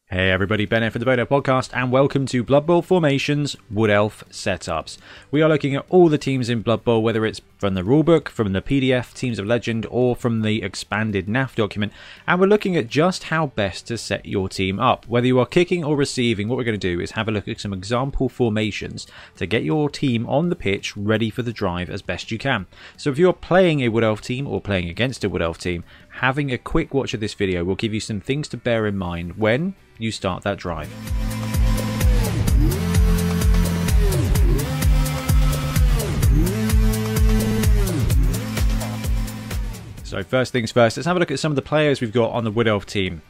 Hey everybody, Ben here for the Bonehead podcast, and welcome to Blood Bowl Formations Wood Elf Setups. We are looking at all the teams in Blood Bowl, whether it's from the rulebook, from the PDF, Teams of Legend, or from the expanded NAF document, and we're looking at just how best to set your team up. Whether you are kicking or receiving, what we're going to do is have a look at some example formations to get your team on the pitch ready for the drive as best you can. So if you're playing a Wood Elf team or playing against a Wood Elf team, having a quick watch of this video will give you some things to bear in mind when you start that drive. So first things first, let's have a look at some of the players we've got on the Wood Elf team.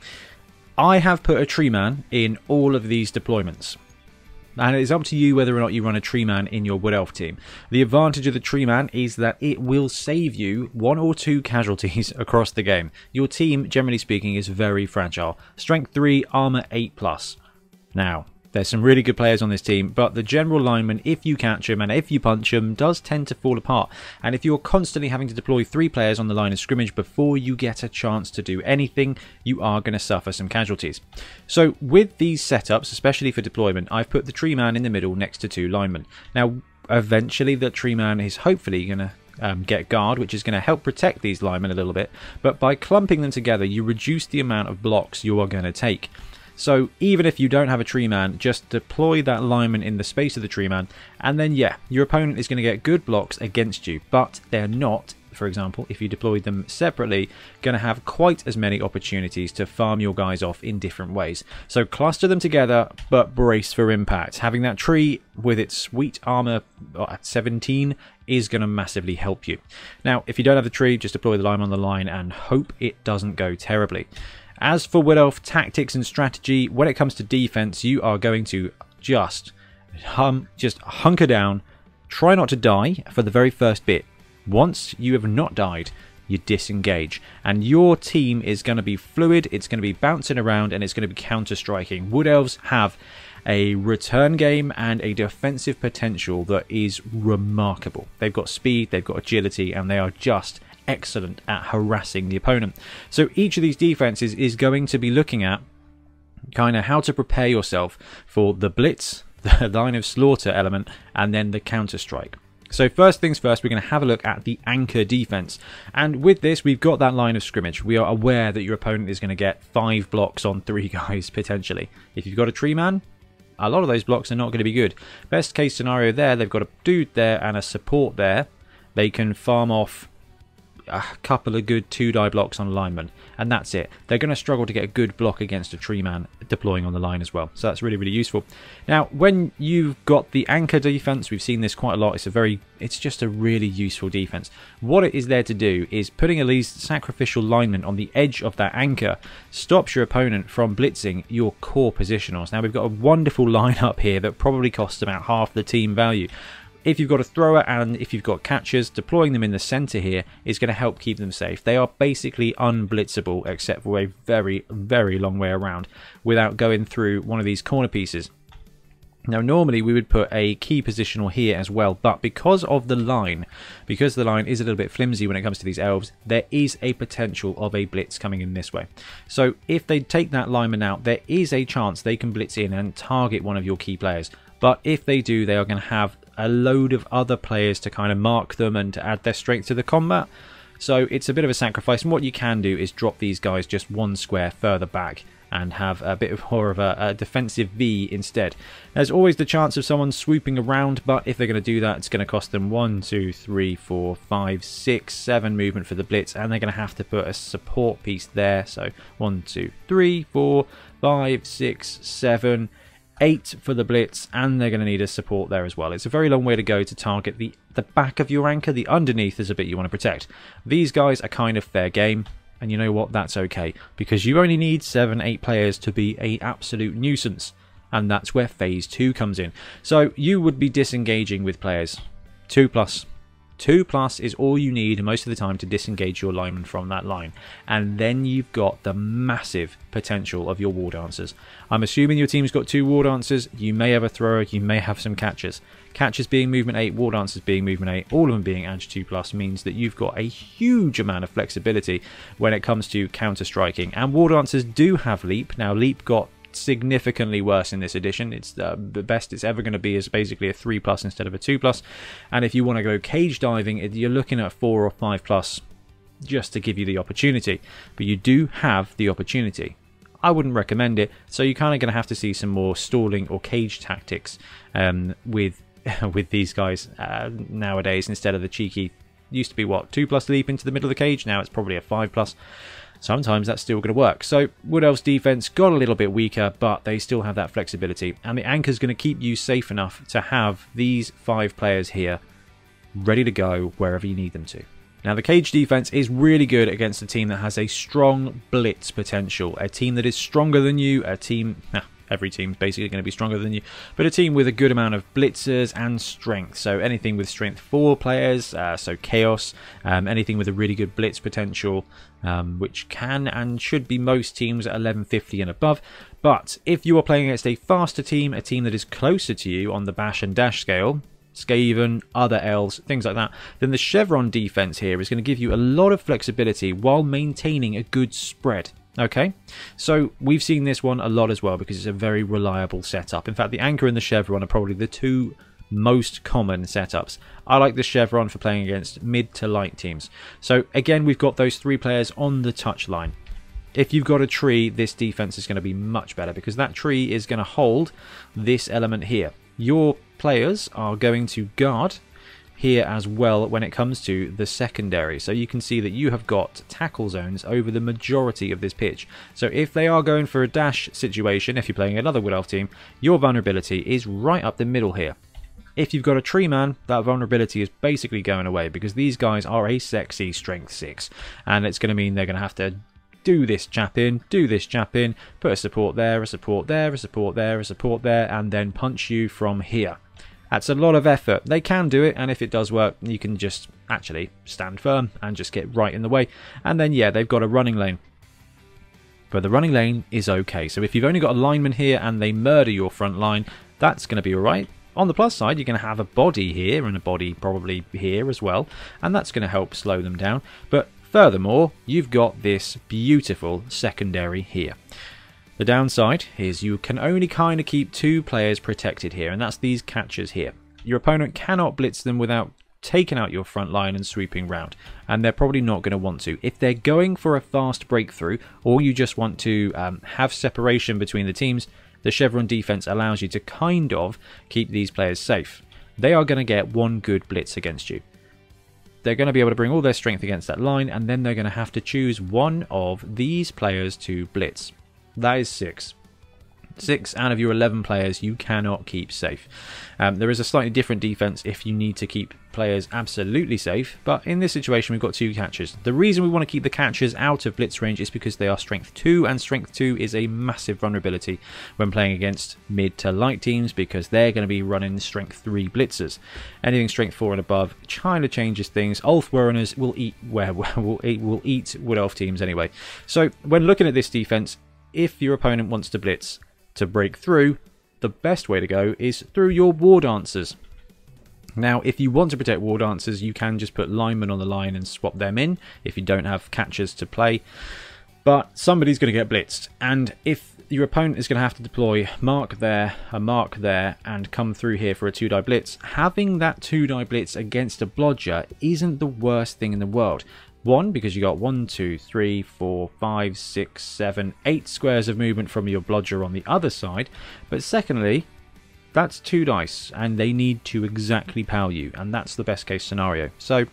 I have put a tree man in all of these deployments. And it is up to you whether or not you run a tree man in your Wood Elf team. The advantage of the tree man is that it will save you 1 or 2 casualties across the game. Your team, generally speaking, is very fragile. Strength 3, armor 8+. Now, there's some really good players on this team, but the general lineman, if you catch him and if you punch him, does tend to fall apart. And if you're constantly having to deploy 3 players on the line of scrimmage before you get a chance to do anything, you are going to suffer some casualties. So with these setups, especially for deployment, I've put the tree man in the middle next to 2 linemen. Now, eventually the tree man is hopefully going to get guard, which is going to help protect these linemen a little bit, but by clumping them together, you reduce the amount of blocks you are going to take. So even if you don't have a tree man, just deploy that lineman in the space of the tree man, and then yeah, your opponent is going to get good blocks against you, but they're not, for example, if you deployed them separately, going to have quite as many opportunities to farm your guys off in different ways. So cluster them together, but brace for impact. Having that tree with its sweet armor at 17 is going to massively help you. Now, if you don't have the tree, just deploy the lineman on the line and hope it doesn't go terribly. As for Wood Elf tactics and strategy, when it comes to defense, you are going to just hunker down, try not to die for the very first bit. Once you have not died, you disengage, and your team is going to be fluid, it's going to be bouncing around, and it's going to be counter-striking. Wood Elves have a return game and a defensive potential that is remarkable. They've got speed, they've got agility, and they are just excellent at harassing the opponent. So each of these defenses is going to be looking at kind of how to prepare yourself for the blitz, the line of slaughter element, and then the counter strike. So first things first, we're going to have a look at the anchor defense, and with this we've got that line of scrimmage. We are aware that your opponent is going to get 5 blocks on 3 guys potentially. If you've got a tree man, a lot of those blocks are not going to be good. Best case scenario there, they've got a dude there and a support there. They can farm off a couple of good 2-die blocks on a lineman, and that's it. They're going to struggle to get a good block against a tree man deploying on the line as well, so that's really useful. Now when you've got the anchor defense, we've seen this quite a lot, it's just a really useful defense. What it is there to do is putting at least sacrificial linemen on the edge of that anchor stops your opponent from blitzing your core positionals. Now we've got a wonderful lineup here that probably costs about half the team value. If you've got a thrower and if you've got catchers, deploying them in the center here is going to help keep them safe. They are basically unblitzable except for a very long way around without going through one of these corner pieces. Now normally we would put a key positional here as well, but because the line is a little bit flimsy when it comes to these elves, there is a potential of a blitz coming in this way. So if they take that lineman out, there is a chance they can blitz in and target one of your key players. But if they do, they are going to have a load of other players to kind of mark them and to add their strength to the combat. So it's a bit of a sacrifice, and what you can do is drop these guys just 1 square further back and have a bit more of a defensive V instead. There's always the chance of someone swooping around, but if they're going to do that, it's going to cost them 1, 2, 3, 4, 5, 6, 7 movement for the blitz, and they're going to have to put a support piece there. So 1, 2, 3, 4, 5, 6, 7, 8 for the blitz, and they're going to need a support there as well. It's a very long way to go to target the back of your anchor. The underneath is a bit you want to protect. These guys are kind of fair game, and you know what, that's okay, because you only need 7, 8 players to be an absolute nuisance, and that's where phase 2 comes in. So you would be disengaging with players 2+. 2+ is all you need most of the time to disengage your lineman from that line, and then you've got the massive potential of your war dancers. I'm assuming your team's got 2 war dancers. You may have a thrower, you may have some catchers. Catchers being movement 8, war dancers being movement 8, all of them being edge 2+ means that you've got a huge amount of flexibility when it comes to counter striking. And war dancers do have leap. Now leap got significantly worse in this edition. It's the best it's ever going to be is basically a 3+ instead of a 2+. And if you want to go cage diving, you're looking at 4 or 5+ just to give you the opportunity. But you do have the opportunity. I wouldn't recommend it, so you're kind of going to have to see some more stalling or cage tactics with these guys nowadays, instead of the cheeky, used to be what, 2+ leap into the middle of the cage, now it's probably a 5+. Sometimes that's still going to work. So Wood Elf's defense got a little bit weaker, but they still have that flexibility, and the anchor's going to keep you safe enough to have these 5 players here ready to go wherever you need them to. Now, the cage defense is really good against a team that has a strong blitz potential, a team that is stronger than you, a team... every team's basically going to be stronger than you, but a team with a good amount of blitzers and strength. So anything with strength 4 players, so chaos, anything with a really good blitz potential, which can and should be most teams at 1150 and above. But if you are playing against a faster team, a team that is closer to you on the bash and dash scale, Skaven, other elves, things like that, then the Chevron defense here is going to give you a lot of flexibility while maintaining a good spread. Okay, so we've seen this one a lot as well because it's a very reliable setup. In fact, the anchor and the Chevron are probably the 2 most common setups. I like the Chevron for playing against mid to light teams. So again, we've got those 3 players on the touchline. If you've got a tree, this defense is going to be much better because that tree is going to hold this element here. Your players are going to guard here as well when it comes to the secondary. So you can see that you have got tackle zones over the majority of this pitch. So if they are going for a dash situation, if you're playing another Wood Elf team, your vulnerability is right up the middle here. If you've got a tree man, that vulnerability is basically going away because these guys are a sexy strength 6, and it's going to mean they're going to have to do this chap in, put a support there, a support there, a support there, a support there, and then punch you from here. That's a lot of effort. They can do it, and if it does work, you can just actually stand firm and just get right in the way. And then, yeah, they've got a running lane. But the running lane is okay. So if you've only got a lineman here and they murder your front line, that's going to be alright. On the plus side, you're going to have a body here and a body probably here as well, and that's going to help slow them down. But furthermore, you've got this beautiful secondary here. The downside is you can only kind of keep 2 players protected here, and that's these catchers here. Your opponent cannot blitz them without taking out your front line and sweeping round, and they're probably not going to want to. If they're going for a fast breakthrough, or you just want to have separation between the teams, the Chevron defense allows you to kind of keep these players safe. They are going to get 1 good blitz against you. They're going to be able to bring all their strength against that line, and then they're going to have to choose one of these players to blitz. That is 6. 6 out of your 11 players you cannot keep safe. There is a slightly different defense if you need to keep players absolutely safe, but in this situation we've got 2 catchers. The reason we want to keep the catchers out of blitz range is because they are strength 2, and strength 2 is a massive vulnerability when playing against mid to light teams because they're going to be running strength 3 blitzers. Anything strength 4 and above kind of changes things. Ulfwereners will eat Wood Elf teams anyway. So when looking at this defense, if your opponent wants to blitz to break through, the best way to go is through your war dancers. Now, if you want to protect war dancers, you can just put linemen on the line and swap them in if you don't have catchers to play. But somebody's going to get blitzed, and if your opponent is going to have to deploy mark there, a mark there, and come through here for a 2-die blitz, having that 2-die blitz against a blodger isn't the worst thing in the world. 1, because you got 1, 2, 3, 4, 5, 6, 7, 8 squares of movement from your blodger on the other side. But secondly, that's 2 dice, and they need to exactly power you, and that's the best case scenario. So,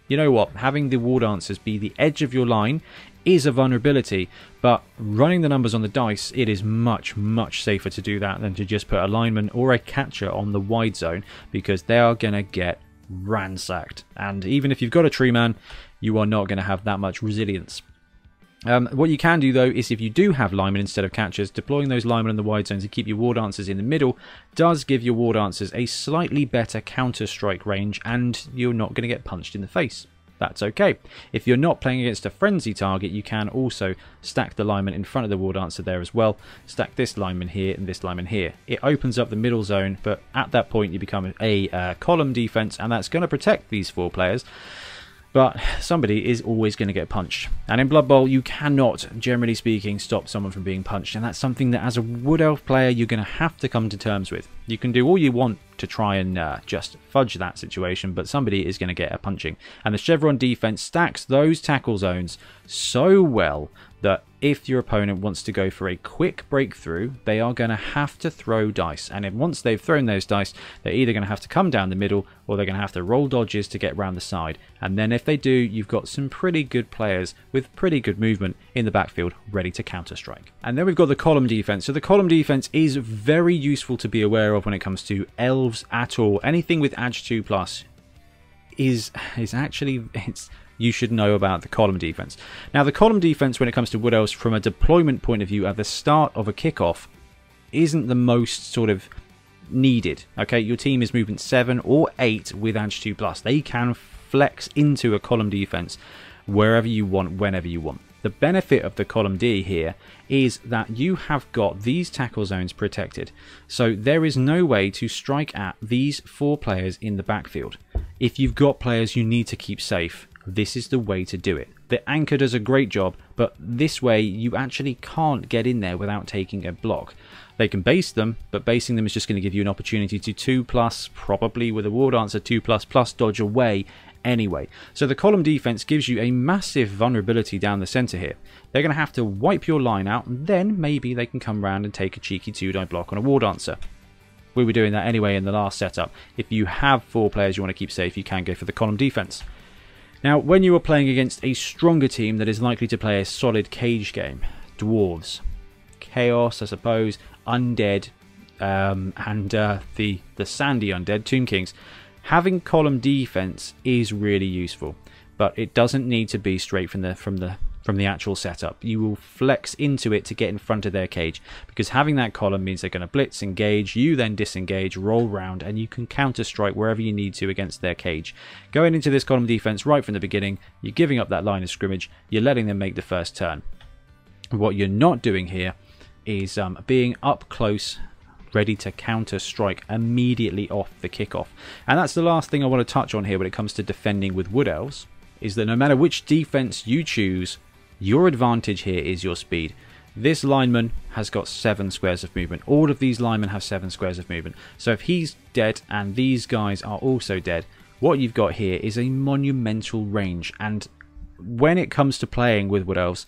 you know what? Having the war dancers be the edge of your line is a vulnerability, but running the numbers on the dice, it is much, much safer to do that than to just put a lineman or a catcher on the wide zone, because they are going to get ransacked. And even if you've got a tree man, you are not going to have that much resilience. What you can do though is if you do have linemen instead of catchers, deploying those linemen in the wide zones and keep your war dancers in the middle does give your war dancers a slightly better counter strike range, and you're not going to get punched in the face. That's okay. If you're not playing against a frenzy target, you can also stack the lineman in front of the war dancer there as well. Stack this lineman here and this lineman here. It opens up the middle zone, but at that point you become a column defense, and that's going to protect these 4 players. But somebody is always going to get punched. And in Blood Bowl, you cannot, generally speaking, stop someone from being punched. And that's something that as a Wood Elf player, you're going to have to come to terms with. You can do all you want to try and just fudge that situation, but somebody is going to get a punching. And the Chevron Defense stacks those tackle zones so well that if your opponent wants to go for a quick breakthrough, they are going to have to throw dice. And then once they've thrown those dice, they're either going to have to come down the middle or they're going to have to roll dodges to get round the side. And then if they do, you've got some pretty good players with pretty good movement in the backfield ready to counter-strike. And then we've got the column defense. So the column defense is very useful to be aware of when it comes to elves at all. Anything with Ag 2+ is actually... you should know about the column defense. Now, the column defense, when it comes to Wood Elves, from a deployment point of view, at the start of a kickoff, isn't the most sort of needed. Okay, your team is movement 7 or 8 with Ag 2+. They can flex into a column defense wherever you want, whenever you want. The benefit of the column D here is that you have got these tackle zones protected. So there is no way to strike at these 4 players in the backfield. If you've got players you need to keep safe, this is the way to do it. The anchor does a great job, but this way you actually can't get in there without taking a block. They can base them, but basing them is just going to give you an opportunity to 2+, probably with a War Dancer 2++ dodge away anyway. So the column defense gives you a massive vulnerability down the center here. They're going to have to wipe your line out, and then maybe they can come around and take a cheeky 2-die block on a War Dancer. We were doing that anyway in the last setup. If you have 4 players you want to keep safe, you can go for the column defense. Now, when you are playing against a stronger team that is likely to play a solid cage game, dwarves, chaos, I suppose, undead, and the sandy undead, Tomb Kings, having column defense is really useful, but it doesn't need to be straight from the actual setup. You will flex into it to get in front of their cage, because having that column means they're going to blitz, engage, you then disengage, roll round, and you can counter strike wherever you need to against their cage. Going into this column defense right from the beginning, you're giving up that line of scrimmage, you're letting them make the first turn. What you're not doing here is being up close, ready to counter strike immediately off the kickoff. And that's the last thing I want to touch on here when it comes to defending with Wood Elves, is that no matter which defense you choose, your advantage here is your speed. This lineman has got 7 squares of movement. All of these linemen have 7 squares of movement. So if he's dead and these guys are also dead, what you've got here is a monumental range. And when it comes to playing with Wood Elves,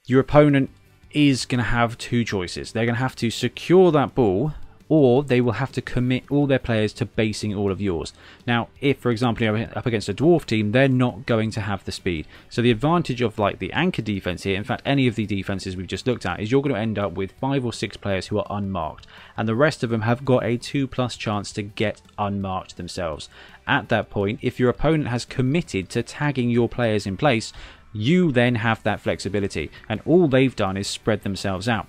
your opponent is going to have 2 choices. They're going to have to secure that ball, or they will have to commit all their players to basing all of yours. Now, if, for example, you're up against a dwarf team, they're not going to have the speed. So the advantage of like the anchor defense here, in fact, any of the defenses we've just looked at, is you're going to end up with 5 or 6 players who are unmarked, and the rest of them have got a 2+ chance to get unmarked themselves. At that point, if your opponent has committed to tagging your players in place, you then have that flexibility, and all they've done is spread themselves out.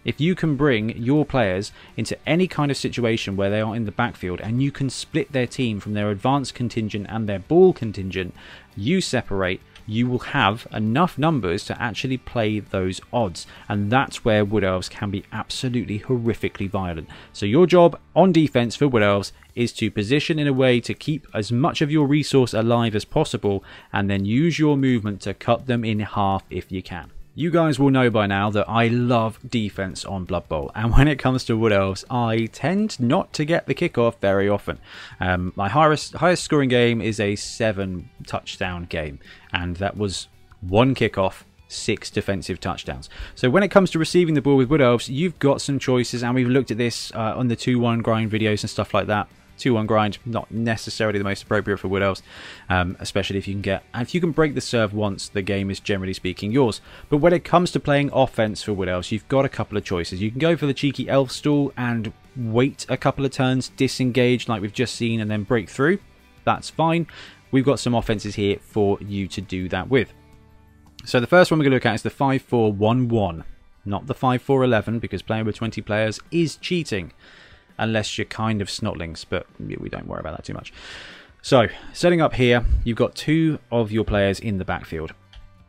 If you can bring your players into any kind of situation where they are in the backfield and you can split their team from their advanced contingent and their ball contingent, you separate, you will have enough numbers to actually play those odds. And that's where Wood Elves can be absolutely horrifically violent. So your job on defense for Wood Elves is to position in a way to keep as much of your resource alive as possible, and then use your movement to cut them in half if you can. You guys will know by now that I love defense on Blood Bowl, and when it comes to Wood Elves, I tend not to get the kickoff very often. My highest scoring game is a 7 touchdown game, and that was 1 kickoff, 6 defensive touchdowns. So when it comes to receiving the ball with Wood Elves, you've got some choices, and we've looked at this on the 2-1 grind videos and stuff like that. 2-1 grind, not necessarily the most appropriate for Wood Elves, especially if you can break the serve once, the game is generally speaking yours. But when it comes to playing offense for Wood Elves, you've got a couple of choices. You can go for the cheeky elf stall and wait a couple of turns, disengage like we've just seen, and then break through. That's fine. We've got some offenses here for you to do that with. So the first one we're going to look at is the 5-4-1-1, not the 5-4-11, because playing with 20 players is cheating. Unless you're kind of snotlings, but we don't worry about that too much. So, setting up here, you've got 2 of your players in the backfield.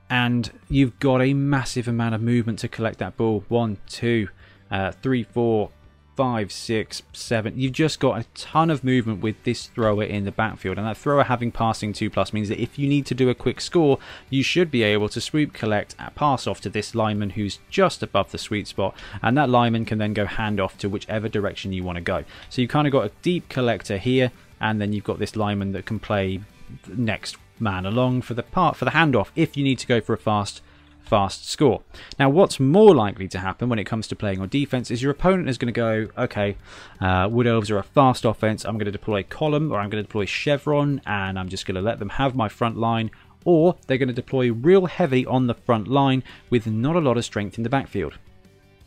And you've got a massive amount of movement to collect that ball. 1, 2, 3, 4, 5, 6, 7. You've just got a ton of movement with this thrower in the backfield, and that thrower having passing 2+ means that if you need to do a quick score, you should be able to swoop, collect, pass off to this lineman who's just above the sweet spot, and that lineman can then go hand off to whichever direction you want to go. So you've kind of got a deep collector here, and then you've got this lineman that can play next man along for the handoff if you need to go for a fast score. Now, what's more likely to happen when it comes to playing on defense is your opponent is going to go, okay, Wood Elves are a fast offense, I'm going to deploy column, or I'm going to deploy chevron, and I'm just going to let them have my front line. Or they're going to deploy real heavy on the front line with not a lot of strength in the backfield.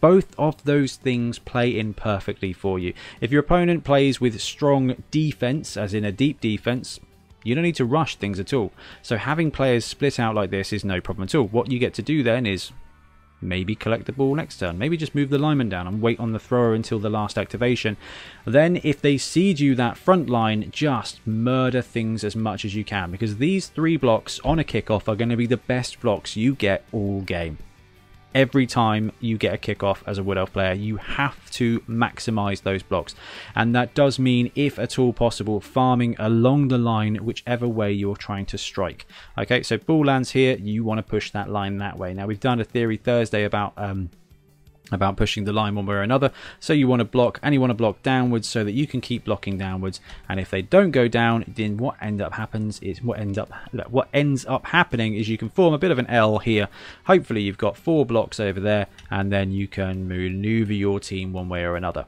Both of those things play in perfectly for you. If your opponent plays with strong defense, as in a deep defense, you don't need to rush things at all. So having players split out like this is no problem at all. What you get to do then is maybe collect the ball next turn. Maybe just move the lineman down and wait on the thrower until the last activation. Then if they siege you that front line, just murder things as much as you can, because these 3 blocks on a kickoff are going to be the best blocks you get all game. Every time you get a kickoff as a Wood Elf player, you have to maximize those blocks, and that does mean, if at all possible, farming along the line whichever way you're trying to strike. Okay, so ball lands here, you want to push that line that way. Now, we've done a theory Thursday about pushing the line one way or another. So you want to block, and you want to block downwards so that you can keep blocking downwards. And if they don't go down, then what ends up happening is you can form a bit of an L here. Hopefully you've got 4 blocks over there, and then you can maneuver your team one way or another.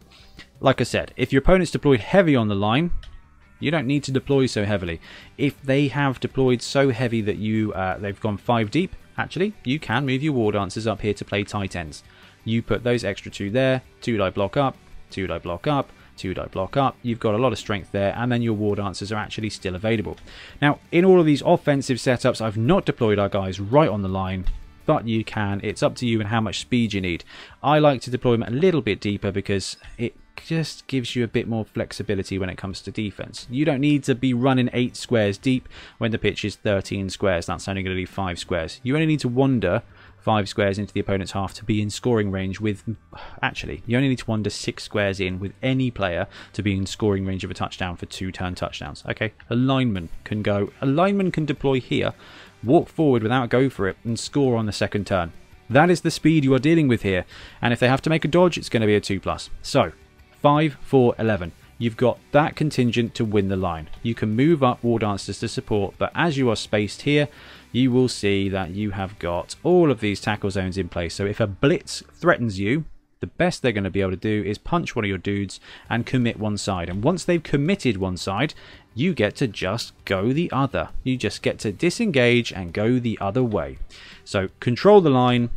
Like I said, if your opponent's deployed heavy on the line, you don't need to deploy so heavily. If they have deployed so heavy that they've gone 5 deep, actually, you can move your war dancers up here to play tight ends. You put those extra 2 there, 2 die block up, 2 die block up, 2 die block up. You've got a lot of strength there, and then your war dancers are actually still available. Now, in all of these offensive setups, I've not deployed our guys right on the line, but you can. It's up to you and how much speed you need. I like to deploy them a little bit deeper because it just gives you a bit more flexibility when it comes to defense. You don't need to be running 8 squares deep when the pitch is 13 squares. That's only going to leave 5 squares. You only need to wander 5 squares into the opponent's half to be in scoring range with... Actually, you only need to wander 6 squares in with any player to be in scoring range of a touchdown for 2-turn touchdowns. Okay, a lineman can deploy here, walk forward without go for it, and score on the second turn. That is the speed you are dealing with here. And if they have to make a dodge, it's going to be a 2+. So, 5, 4, 11. You've got that contingent to win the line. You can move up war dancers to support, but as you are spaced here, you will see that you have got all of these tackle zones in place. So if a blitz threatens you, the best they're going to be able to do is punch one of your dudes and commit one side. And once they've committed one side, you get to just go the other. You just get to disengage and go the other way. So control the line,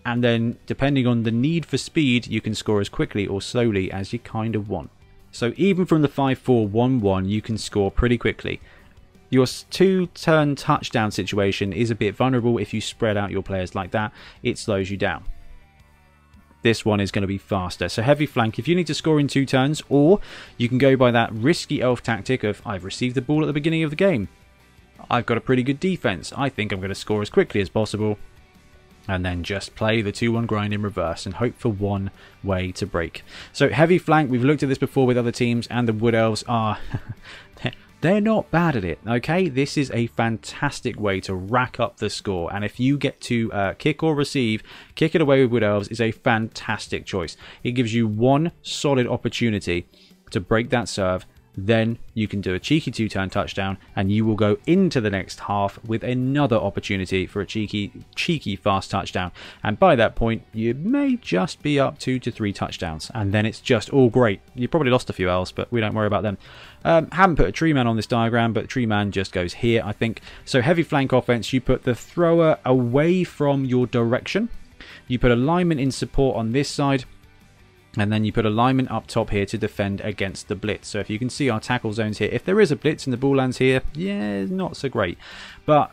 and then depending on the need for speed, you can score as quickly or slowly as you kind of want. So even from the 5-4-1-1, you can score pretty quickly. Your 2-turn touchdown situation is a bit vulnerable if you spread out your players like that. It slows you down. This one is going to be faster. So heavy flank, if you need to score in 2 turns, or you can go by that risky elf tactic of, I've received the ball at the beginning of the game. I've got a pretty good defense. I think I'm going to score as quickly as possible. And then just play the 2-1 grind in reverse and hope for one way to break. So heavy flank, we've looked at this before with other teams, and the Wood Elves are... they're not bad at it, okay? This is a fantastic way to rack up the score. And if you get to kick or receive, kick it away with Wood Elves is a fantastic choice. It gives you one solid opportunity to break that serve. Then you can do a cheeky 2-turn touchdown, and you will go into the next half with another opportunity for a cheeky fast touchdown. And by that point, you may just be up 2 to 3 touchdowns, and then it's just all great. You probably lost a few elves, but we don't worry about them. Haven't put a tree man on this diagram, but tree man just goes here, I think. So heavy flank offense, you put the thrower away from your direction. You put a lineman in support on this side. And then you put a lineman up top here to defend against the blitz. So if you can see our tackle zones here, if there is a blitz and the ball lands here, yeah, not so great. But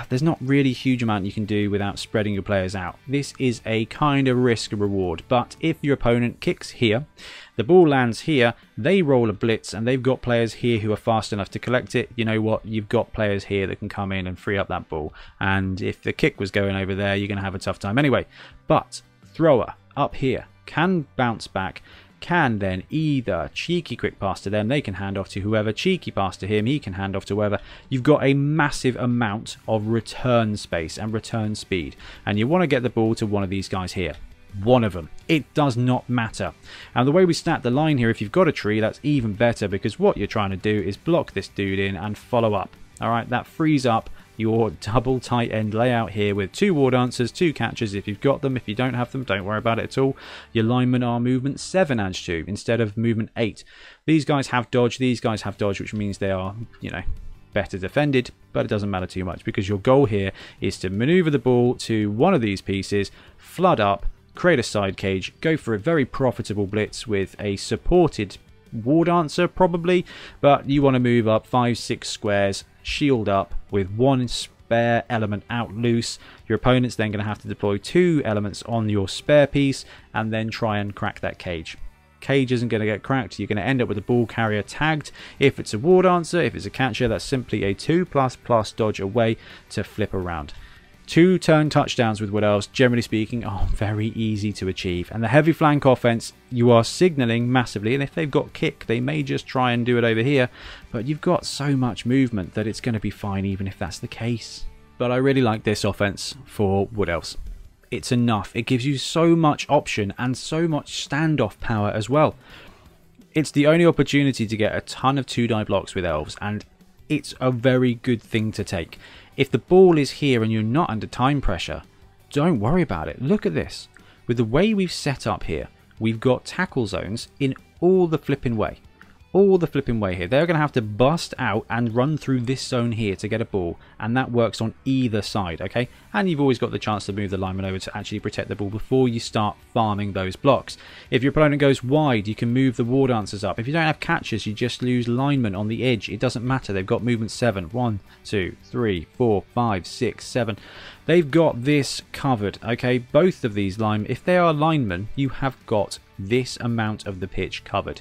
there's not really a huge amount you can do without spreading your players out. This is a kind of risk reward. But if your opponent kicks here, the ball lands here, they roll a blitz, and they've got players here who are fast enough to collect it. You know what? You've got players here that can come in and free up that ball. And if the kick was going over there, you're going to have a tough time anyway. But thrower up here can bounce back, can then either cheeky quick pass to them, they can hand off to whoever, cheeky pass to him, he can hand off to whoever. You've got a massive amount of return space and return speed, and you want to get the ball to one of these guys here. One of them. It does not matter. And the way we stat the line here, if you've got a tree, that's even better, because what you're trying to do is block this dude in and follow up. Alright, that frees up your double tight end layout here with 2 war dancers, 2 catchers if you've got them. If you don't have them, don't worry about it at all. Your linemen are movement 7 edge 2 instead of movement 8. These guys have dodge, these guys have dodge, which means they are, you know, better defended, but it doesn't matter too much, because your goal here is to maneuver the ball to one of these pieces, flood up, create a side cage, go for a very profitable blitz with a supported war dancer probably, but you want to move up 5-6 squares, shield up with 1 spare element out loose. Your opponent's then going to have to deploy 2 elements on your spare piece and then try and crack that cage. Cage isn't going to get cracked. You're going to end up with a ball carrier tagged. If it's a war dancer, if it's a catcher, that's simply a 2++ dodge away to flip around. 2 turn touchdowns with Wood Elves, generally speaking, are very easy to achieve. And the heavy flank offense, you are signalling massively. And if they've got kick, they may just try and do it over here. But you've got so much movement that it's going to be fine even if that's the case. But I really like this offense for Wood Elves. It's enough. It gives you so much option and so much standoff power as well. It's the only opportunity to get a ton of 2-die blocks with Elves, and it's a very good thing to take. If the ball is here and you're not under time pressure, don't worry about it. Look at this. With the way we've set up here, we've got tackle zones in all the flipping way. All the flipping way here. They're going to have to bust out and run through this zone here to get a ball, and that works on either side, okay? And you've always got the chance to move the lineman over to actually protect the ball before you start farming those blocks. If your opponent goes wide, you can move the war dancers up. If you don't have catchers, you just lose linemen on the edge. It doesn't matter. They've got movement 7. 1, 2, 3, 4, 5, 6, 7. They've got this covered, okay? Both of these linemen, if they are linemen, you have got this amount of the pitch covered.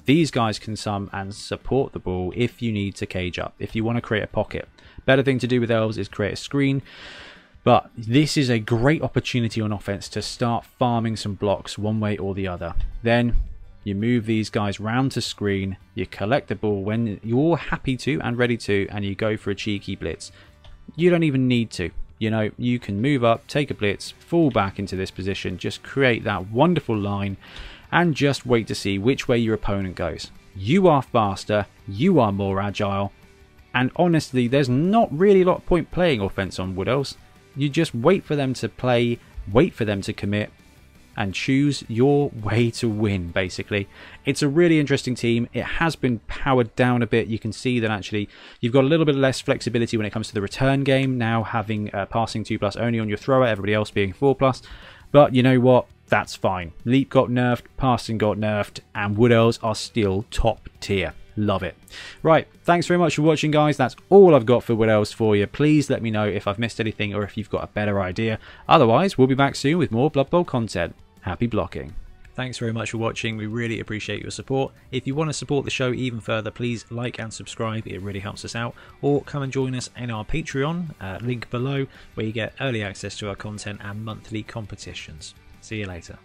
These guys can come and support the ball if you need to cage up, if you want to create a pocket. Better thing to do with Elves is create a screen, but this is a great opportunity on offense to start farming some blocks one way or the other. Then you move these guys round to screen, you collect the ball when you're happy to and ready to, and you go for a cheeky blitz. You don't even need to. You know, you can move up, take a blitz, fall back into this position, just create that wonderful line, and just wait to see which way your opponent goes. You are faster, you are more agile, and honestly, there's not really a lot of point playing offense on Wood Elves. You just wait for them to play, wait for them to commit, and choose your way to win, basically. It's a really interesting team. It has been powered down a bit. You can see that actually you've got a little bit less flexibility when it comes to the return game, now having passing 2+ only on your thrower, everybody else being 4+. But you know what? That's fine. Leap got nerfed, passing got nerfed, and Wood Elves are still top tier. Love it. Right, thanks very much for watching, guys. That's all I've got for Wood Elves for you. Please let me know if I've missed anything or if you've got a better idea. Otherwise, we'll be back soon with more Blood Bowl content. Happy blocking. Thanks very much for watching. We really appreciate your support. If you want to support the show even further, please like and subscribe. It really helps us out. Or come and join us in our Patreon, link below, where you get early access to our content and monthly competitions. See you later.